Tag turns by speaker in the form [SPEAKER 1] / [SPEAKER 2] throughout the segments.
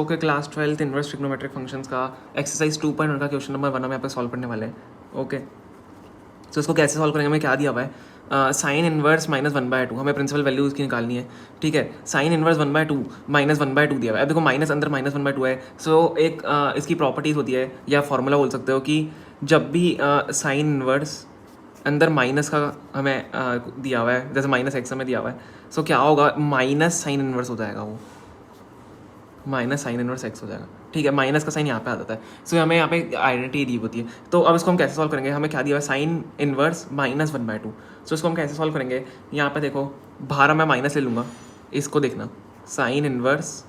[SPEAKER 1] Okay, class 12 inverse trigonometric functions का exercise 2.1 का question number 1 हम यहाँ पे सॉल्व करने वाले हैं। ओके, तो इसको कैसे सॉल्व करेंगे, हमें क्या दिया हुआ है, साइन इनवर्स -1/2, हमें प्रिंसिपल वैल्यू इसकी निकालनी है। ठीक है, साइन इनवर्स 1/2 -1/2 दिया हुआ है। अब देखो माइनस अंदर -1/2 है, सो एक इसकी प्रॉपर्टीज़ होती है या फॉर्मूला बोल सकते हो कि जब भी साइन इनवर्स अंदर माइनस का हमें दिया हुआ है, जैसे -x हमें दिया हुआ है, सो क्या होगा, माइनस साइन इनवर्स हो जाएगा, वो माइनस साइन इनवर्स x हो जाएगा। ठीक है, माइनस का साइन यहाँ पे आ जाता है, सो हमें यहाँ पे आइडेंटिटी दी होती है। तो अब इसको हम कैसे सॉल्व करेंगे, हमें क्या दिया हुआ है, साइन इनवर्स -1/2। सो इसको हम कैसे सॉल्व करेंगे, यहाँ पे देखो बाहर मैं माइनस ले लूँगा, इसको देखना, साइन इनवर्स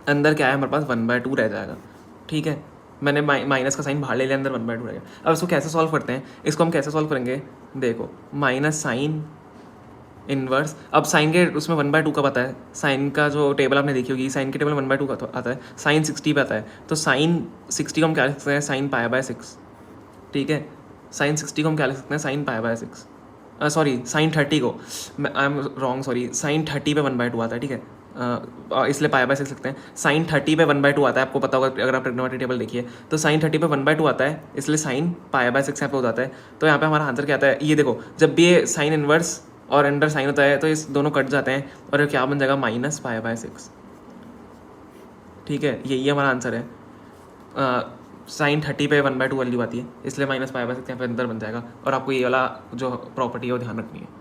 [SPEAKER 1] अंदर क्या है हमारे पास 1/2 रह जाएगा। ठीक है, मैंने माइनस का साइन बाहर ले लिया, अंदर 1/2 रह गया। अब इसको कैसे सॉल्व करते हैं, इसको हम कैसे सॉल्व करेंगे, देखो माइनस साइन इनवर्स, अब साइन के उसमें 1/2 कब आता है, साइन का जो टेबल आपने देखी होगी, साइन के टेबल 1/2 का आता है, साइन 60 पे आता है, तो साइन 60 को हम क्या लिख सकते हैं, साइन π/6। ठीक है, साइन 60 को हम क्या लिख सकते हैं, साइन π/6, सॉरी साइन 30 को, I am wrong, sorry sine 30 पे 1/2 आता है। ठीक है, इसलिए π/6 लिखते हैं। साइन 30 पे 1/2 आता है, आपको पता होगा अगर आप ट्रिग्नोमेट्री टेबल देखिए, तो साइन 30 पे 1/2 आता है, इसलिए साइन π/6 यहाँ पे हो जाता है। तो यहाँ पे हमारा आंसर क्या आता है, ये देखो जब भी ये साइन इनवर्स और अंडर साइन होता है तो इस दोनों कट जाते हैं और क्या बन जाएगा, -π/6। ठीक है, यही हमारा आंसर है। साइन 30 पे 1/2 वैल्यू आती है, इसलिए -π/6 यहाँ पे अंदर बन जाएगा। और आपको ये वाला जो प्रॉपर्टी है वो ध्यान रखनी है।